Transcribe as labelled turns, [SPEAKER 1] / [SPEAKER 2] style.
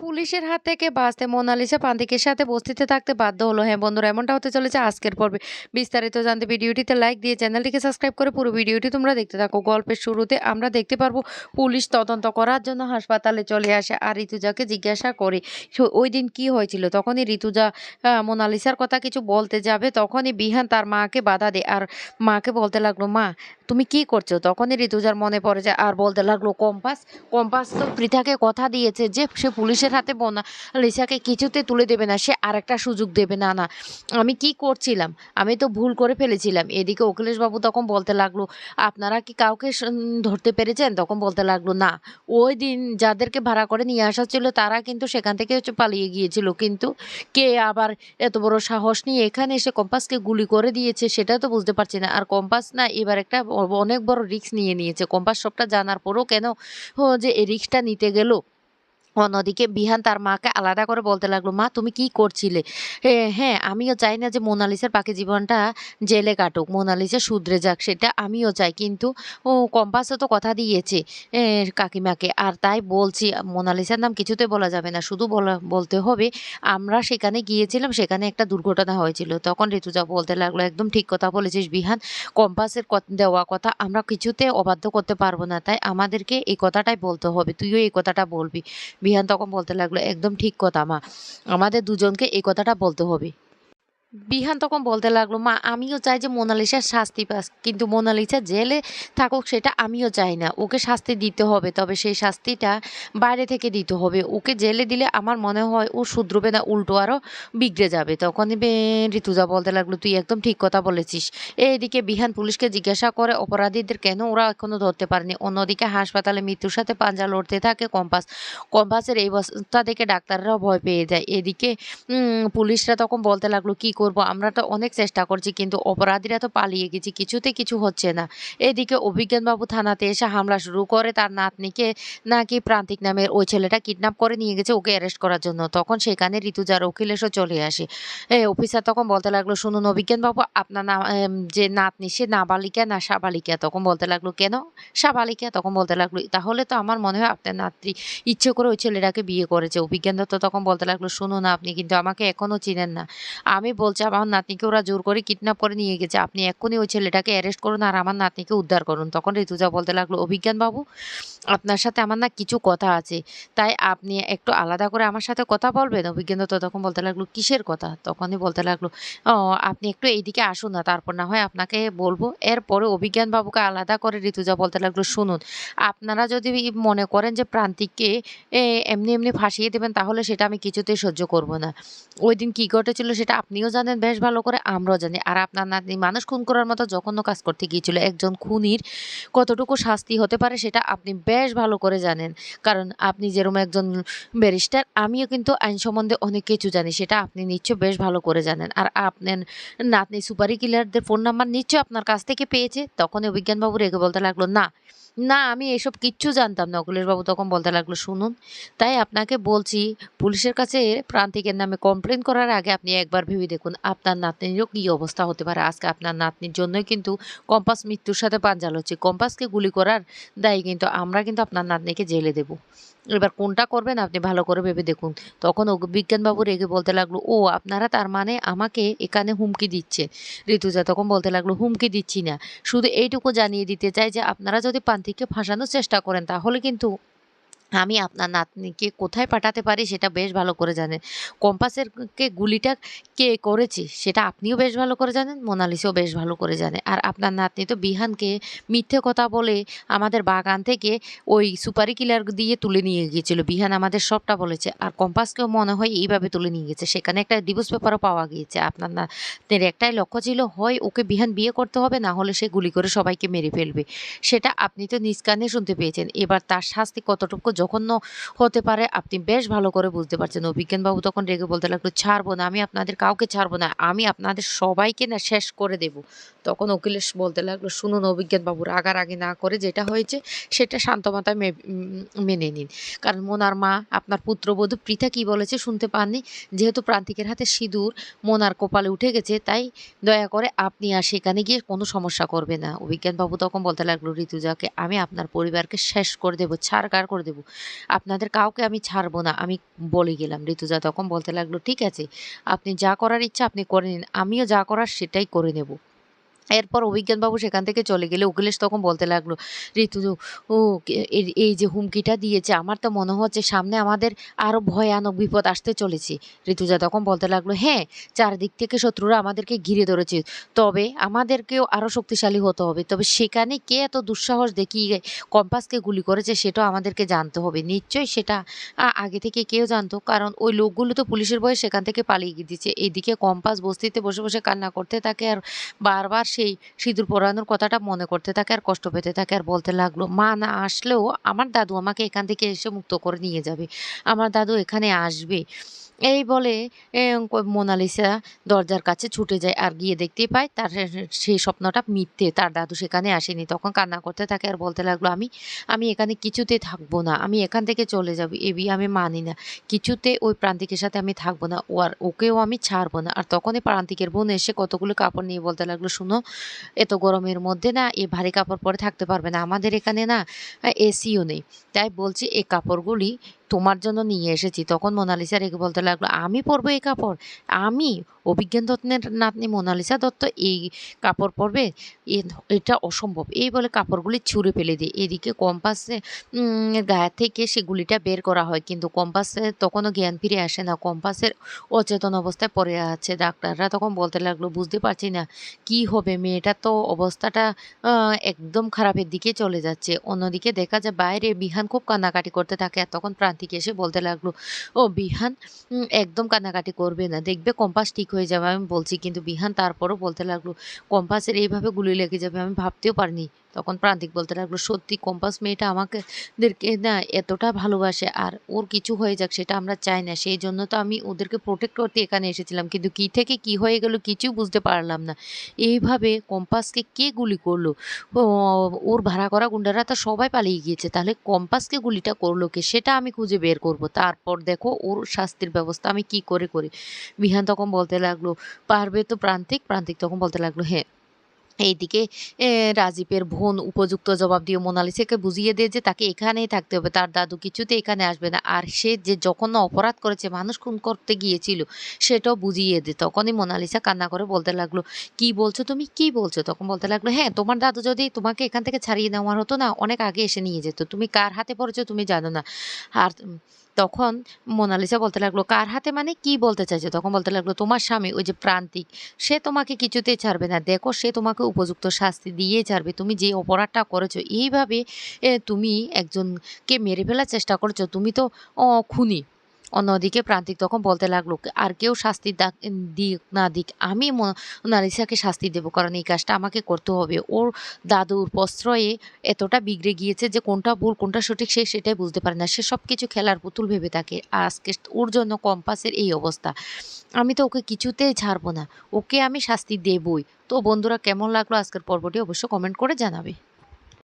[SPEAKER 1] পুলিশের হাত থেকে বাঁচতে মোনালিসা প্রান্তিকের সাথে বস্তিতে থাকতে বাধ্য হলো। হ্যাঁ বন্ধুরা, এমনটা হতে চলেছে আজকের পর্বে। বিস্তারিত জানতে ভিডিওটিতে লাইক দিয়ে চ্যানেলটিকে সাবস্ক্রাইব করে পুরো ভিডিওটি তোমরা দেখতে থাকো। গল্পের শুরুতে আমরা দেখতে পারবো পুলিশ তদন্ত করার জন্য হাসপাতালে চলে আসে আর ঋতুজাকে জিজ্ঞাসা করে ওই দিন কি হয়েছিল। তখনই ঋতুজা মোনালিসার কথা কিছু বলতে যাবে, তখনই বিহান তার মাকে বাধা দেয় আর মাকে বলতে লাগলো, মা তুমি কি করছো। তখনই ঋতুজার মনে পড়ে যায় আর বলতে লাগলো, কম্পাস কম্পাস তো পৃথাকে কথা দিয়েছে যে সে পুলিশের হাতে লিসাকে কিছুতে তুলে দেবে না, সে আরেকটা সুযোগ দেবে না। না, আমি কি করছিলাম, আমি তো ভুল করে ফেলেছিলাম। এদিকে অখিলেশবাবু তখন বলতে লাগলো, আপনারা কি কাউকে ধরতে পেরেছেন। তখন বলতে লাগলো, না, ওই দিন যাদেরকে ভাড়া করে নিয়ে আসা ছিল তারা কিন্তু সেখান থেকে পালিয়ে গিয়েছিল, কিন্তু কে আবার এত বড় সাহস নিয়ে এখানে এসে কম্পাসকে গুলি করে দিয়েছে সেটা তো বুঝতে পারছি না। আর কম্পাস না এবার একটা অনেক বড় রিস্ক নিয়ে নিয়েছে। কম্পাস সবটা জানার পরও কেন যে এই রিস্কটা নিতে গেল। অন্যদিকে বিহান তার মাকে আলাদা করে বলতে লাগলো, মা তুমি কি করছিলে। হ্যাঁ, আমিও চাই না যে মোনালিসার বাকি জীবনটা জেলে কাটুক, মোনালিসা শুধরে যাক, সেটা আমিও চাই, কিন্তু ও কম্পাসও তো কথা দিয়েছে কাকিমাকে। আর তাই বলছি মোনালিসার নাম কিছুতে বলা যাবে না, শুধু বলতে হবে আমরা সেখানে গিয়েছিলাম, সেখানে একটা দুর্ঘটনা হয়েছিল। তখন ঋতুজা বলতে লাগলো, একদম ঠিক কথা বলেছিস বিহান, কম্পাসের দেওয়া কথা আমরা কিছুতে অবাধ্য করতে পারবো না, তাই আমাদেরকে এই কথাটাই বলতে হবে, তুইও এই কথাটা বলবি। বিহান তখন বলতে লাগলো, একদম ঠিক কথা মা, আমাদের দুজনকে এই কথাটা বলতে হবে। বিহান তখন বলতে লাগলো, মা আমিও চাই যে মোনালিসার শাস্তি পাক, কিন্তু মোনালিসা জেলে থাকুক সেটা আমিও চাই না, ওকে শাস্তি দিতে হবে, তবে সেই শাস্তিটা বাইরে থেকে দিতে হবে। ওকে জেলে দিলে আমার মনে হয় ও শুধরবে না, উল্টো আরও বিগড়ে যাবে। তখন ঋতুজা বলতে লাগলো, তুই একদম ঠিক কথা বলেছিস। এইদিকে বিহান পুলিশকে জিজ্ঞাসা করে অপরাধীদের কেন ওরা এখনো ধরতে পারেনি। অন্যদিকে হাসপাতালে মৃত্যুর সাথে পাঞ্জা লড়তে থাকে কম্পাসের এই অবস্থা দেখে ডাক্তাররাও ভয় পেয়ে যায়। এদিকে পুলিশরা তখন বলতে লাগলো, কি করব, আমরা তো অনেক চেষ্টা করছি কিন্তু অপরাধীরা তো পালিয়ে গেছে, কিছুতে কিছু হচ্ছে না। এদিকে অভিজ্ঞানবাবু থানাতে এসে হামলা শুরু করে, তার নাতনিকে নাকি প্রান্তিক নামের ওই ছেলেটা কিডন্যাপ করে নিয়ে গেছে ওকে অ্যারেস্ট করার জন্য। তখন সেখানে ঋতুজার অখিলেশও চলে আসে। অফিসার তখন বলতে লাগলো, শুনুন অভিজ্ঞানবাবু, আপনার যে নাতনি সে নাবালিকা না সাবালিকা। তখন বলতে লাগলো, কেন সাবালিকা। তখন বলতে লাগলো, তাহলে তো আমার মনে হয় আপনার নাতনি ইচ্ছে করে ওই ছেলেটাকে বিয়ে করেছে। অভিজ্ঞান দত্ত তখন বলতে লাগলো, শুনুন আপনি কিন্তু আমাকে এখনও চিনেন না, আমি বলছি আমার নাতনিকে ওরা জোর করে কিডন্যাপ করে নিয়ে গেছে, আপনি এক্ষুনি ওই ছেলেটাকে অ্যারেস্ট করুন আর আমার নাতনিকে উদ্ধার করুন। তখন ঋতুজা বলতে লাগলো, অভিজ্ঞান বাবু, আপনার সাথে আমার না কিছু কথা আছে, তাই আপনি একটু আলাদা করে আমার সাথে কথা বলবেন। অভিজ্ঞান দত্ত তখন বলতে লাগলো, কিসের কথা। তখনই বলতে লাগলো, ও আপনি একটু এইদিকে আসুন না, তারপর না হয় আপনাকে বলবো। এরপরে অভিজ্ঞান বাবুকে আলাদা করে ঋতুজা বলতে লাগলো, শুনুন, আপনারা যদি মনে করেন যে প্রান্তিককে এমনি এমনি ফাঁসিয়ে দেবেন তাহলে সেটা আমি কিছুতেই সহ্য করব না। ওই দিন কী ঘটেছিল সেটা আপনিও জানেন বেশ ভালো করে, আমরাও জানি। আর আপনার নাতনি মানুষ খুন করার মতো জঘন্য কাজ করতে গিয়েছিল, একজন খুনির কতটুকু শাস্তি হতে পারে সেটা আপনি বেশ ভালো করে জানেন। কারণ আপনি যেরকম একজন ব্যারিস্টার, আমিও কিন্তু আইন সম্বন্ধে অনেক কিছু জানি, সেটা আপনি নিশ্চয় বেশ ভালো করে জানেন। আর আপনার নাতনি সুপারি কিলারদের ফোন নাম্বার নিশ্চয় আপনার কাছ থেকে পেয়েছে। তখন অভিজ্ঞানবাবু রেগে বলতে লাগলো, না না, আমি এসব কিচ্ছু জানতাম না। অখিলেশবাবু তখন বলতে লাগলো, শুনুন, তাই আপনাকে বলছি পুলিশের কাছে প্রান্তিকের নামে কমপ্লেন করার আগে আপনি একবার ভেবে দেখুন আপনার নাতনিরও কী অবস্থা হতে পারে। আজকে আপনার নাতনির জন্যই কিন্তু কম্পাস মৃত্যুর সাথে পাঞ্জা লড়ছে। কম্পাসকে গুলি করার দায়ী কিন্তু আমরা কিন্তু আপনার নাতনিকে জেলে দেব। এবার কোনটা করবেন আপনি ভালো করে ভেবে দেখুন। তখন বিজ্ঞানবাবু রেগে বলতে লাগলো, ও আপনারা তার মানে আমাকে এখানে হুমকি দিচ্ছে। ঋতুজা তখন বলতে লাগলো, হুমকি দিচ্ছি না, শুধু এইটুকু জানিয়ে দিতে চাই যে আপনারা যদি প্রান্তিককে ফাঁসানোর চেষ্টা করেন তাহলে কিন্তু আমি আপনার নাতনিকে কোথায় পাঠাতে পারি সেটা বেশ ভালো করে জানেন। কম্পাসের গুলিটা কে করেছে সেটা আপনিও বেশ ভালো করে জানেন, মোনালিসাও বেশ ভালো করে জানে। আর আপনার নাতনি তো বিহানকে মিথ্যে কথা বলে আমাদের বাগান থেকে ওই সুপারি কিলার দিয়ে তুলে নিয়ে গিয়েছিল। বিহান আমাদের সবটা বলেছে। আর কম্পাসকেও মনে হয় এইভাবে তুলে নিয়ে গেছে, সেখানে একটা ডিভোর্স পেপারও পাওয়া গিয়েছে। আপনার নাতনির একটাই লক্ষ্য ছিল, হয় ওকে বিহান বিয়ে করতে হবে, না হলে সে গুলি করে সবাইকে মেরে ফেলবে। সেটা আপনি তো নিজ কানে শুনতে পেয়েছেন। এবার তার শাস্তি কতটুকু জঘন্য হতে পারে আপনি বেশ ভালো করে বুঝতে পারছেন। অভিজ্ঞানবাবু তখন রেগে বলতে লাগলো, ছাড়বো না, আমি আপনাদের কাউকে ছাড়বো না, আমি আপনাদের সবাইকে না শেষ করে দেব। তখন অখিলেশ বলতে লাগলো, শুনুন অভিজ্ঞানবাবু, রাগারাগি না করে যেটা হয়েছে সেটা শান্ত মাথায় মেনে নিন। কারণ মোনার মা আপনার পুত্রবধূ পৃথা কী বলেছে শুনতে পাননি। যেহেতু প্রান্তিকের হাতে সিঁদুর মোনার কপালে উঠে গেছে, তাই দয়া করে আপনি আর সেখানে গিয়ে কোনো সমস্যা করবে না। অভিজ্ঞানবাবু তখন বলতে লাগলো, ঋতুজাকে আমি আপনার পরিবারকে শেষ করে দেবো, ছাড়খাড় করে দেবো। আপনাদের কাউকে আমি ছাড়বো না, আমি বলে গেলাম। ঋতুজা তখন বলতে লাগলো, ঠিক আছে, আপনি যা করার ইচ্ছা আপনি করে নিন, আমিও যা করার সেটাই করে নেব। এরপর অভিজ্ঞানবাবু সেখান থেকে চলে গেলে অখিলেশ তখন বলতে লাগলো, ঋতু ও এই যে হুমকিটা দিয়েছে, আমার তো মনে হচ্ছে সামনে আমাদের আরো ভয়ানক বিপদ আসতে চলেছে। ঋতুজা তখন বলতে লাগলো, হ্যাঁ, চারদিক থেকে শত্রুরা আমাদেরকে ঘিরে ধরেছে, তবে আমাদেরকেও আরো শক্তিশালী হতে হবে। তবে সেখানে কে এত দুঃসাহস দেখিয়ে কম্পাসকে গুলি করেছে সেটাও আমাদেরকে জানতে হবে। নিশ্চয়ই সেটা আগে থেকে কেউ জানতো, কারণ ওই লোকগুলো তো পুলিশের ভয়ে সেখান থেকে পালিয়ে গিয়েছে। এদিকে কম্পাস বস্তিতে বসে বসে কান্না করতে থাকে আর বারবার সেই সিঁদুর পরানোর কথাটা মনে করতে থাকে আর কষ্ট পেতে থাকে আর বলতে লাগলো, মা না আসলেও আমার দাদু আমাকে এখান থেকে এসে মুক্ত করে নিয়ে যাবে। আমার দাদু এখানে আসবে। এই বলে মোনালিসা দরজার কাছে ছুটে যায় আর গিয়ে দেখতেই পায় তার সেই স্বপ্নটা মিথ্যে। তার দাদু সেখানে আসেনি। তখন কান্না করতে থাকে আর বলতে লাগলো, আমি এখানে কিছুতেই থাকবো না। আমি এখান থেকে চলে যাবো। এ বিয়ে আমি মানি না। কিছুতে ওই প্রান্তিকের সাথে আমি থাকবো না। আর ওকেও আমি ছাড়বো না। আর তখনই প্রান্তিকের বোন এসে কতগুলো কাপড় নিয়ে বলতে লাগলো, শুনো, এত গরমের মধ্যে না এই ভারী কাপড় পরে থাকতে পারবে না। আমাদের এখানে না এসিও নেই। তাই বলছি এই কাপড়গুলি তোমার জন্য নিয়ে এসেছি। তখন মোনালিসা রেগে বলতে লাগলো, আমি পরবো এই কাপড়? আমি? অভিজ্ঞান দত্তের নাতনি মোনালিসা দত্ত এই কাপড় পরবে? এটা অসম্ভব। এই বলে কাপড়গুলি ছুঁড়ে ফেলে দেয়। এদিকে কম্পাসে গায়ে থেকে সে গুলিটা বের করা হয়। কিন্তু কম্পাসের তখনও জ্ঞান ফিরে আসে না। কম্পাসের অচেতন অবস্থায় পড়ে আছে। ডাক্তাররা তখন বলতে লাগলো, বুঝতে পারছি না কি হবে, মেয়েটার তো অবস্থাটা একদম খারাপের দিকে চলে যাচ্ছে। অন্যদিকে দেখা যায় বাইরে বিহান খুব কান্নাকাটি করতে থাকে। আর তখন প্রান্তিক এসে বলতে লাগলো, ও বিহান, একদম কান্নাকাটি করবে না, দেখবে কম্পাস ঠিক হয়ে যাবে, আমি বলছি। কিন্তু বিহান তারপরও বলতে লাগলো, কম্পাসের এইভাবে গুলি লেগে যাবে আমি ভাবতেও পারিনি। তখন প্রান্তিক বলতে লাগলো, সত্যি কম্পাস মেয়েটা আমাদেরকে না এতটা ভালোবাসে, আর ওর কিছু হয়ে যাক সেটা আমরা চাই না। সেই জন্য তো আমি ওদেরকে প্রোটেক্ট করতে এখানে এসেছিলাম। কিন্তু কি থেকে কি হয়ে গেল কিছুই বুঝতে পারলাম না। এইভাবে কম্পাসকে কে গুলি করলো? ও ওর ভাড়া করা গুন্ডারা তো সবাই পালিয়ে গিয়েছে। তাহলে কম্পাসকে গুলিটা করলো কে? সেটা আমি খুঁজে বের করব। তারপর দেখো ওর শাস্তির ব্যবস্থা আমি কি করে করি। বিহান তখন বলতে লাগলো, পারবে তো প্রান্তিক? প্রান্তিক তখন বলতে লাগলো, হ্যাঁ। এইদিকে রাজীবের বোন উপযুক্ত জবাব দিয়ে মোনালিসাকে বুঝিয়ে দেয় যে তাকে এখানেই থাকতে হবে। তার দাদু কিছুতেই এখানে আসবে না। আর সে যে জঘন্য অপরাধ করেছে, মানুষ খুন করতে গিয়েছিল, সেটাও বুঝিয়ে দেয়। তখনই মোনালিসা কান্না করে বলতে লাগলো, কি বলছো তুমি? কি বলছো? তখন বলতে লাগলো, হ্যাঁ, তোমার দাদু যদি তোমাকে এখান থেকে ছাড়িয়ে নেওয়ার হতো না, অনেক আগে এসে নিয়ে যেত। তুমি কার হাতে পড়েছো তুমি জানো না। আর তখন মোনালিসা বলতে লাগলো, কার হাতে মানে? কি বলতে চাইছো? তখন বলতে লাগলো, তোমার স্বামী ওই যে প্রান্তিক, সে তোমাকে কিছুতেই ছাড়বে না। দেখো সে তোমাকে উপযুক্ত শাস্তি দিয়েই ছাড়বে। তুমি যে অপরাধটা করেছো, এইভাবে তুমি একজনকে মেরে ফেলার চেষ্টা করছো, তুমি তো খুনি। অন্যদিকে প্রান্তিক তখন বলতে লাগলো, আর কেউ শাস্তি দিক না দিক, আমি মোনালিসাকে শাস্তি দেবো, কারণ এই কাজটা আমাকে করতে হবে। ওর দাদুর প্রশ্রয়ে এতটা বিগড়ে গিয়েছে যে কোনটা ভুল কোনটা সঠিক সে সেটাই বুঝতে পারে না। সে সবকিছু খেলার পুতুল ভেবে থাকে। আজকে ওর জন্য কম্পাসের এই অবস্থা। আমি তো ওকে কিছুতেই ছাড়বো না। ওকে আমি শাস্তি দেবই। তো বন্ধুরা, কেমন লাগলো আজকের পর্বটি অবশ্যই কমেন্ট করে জানাবে।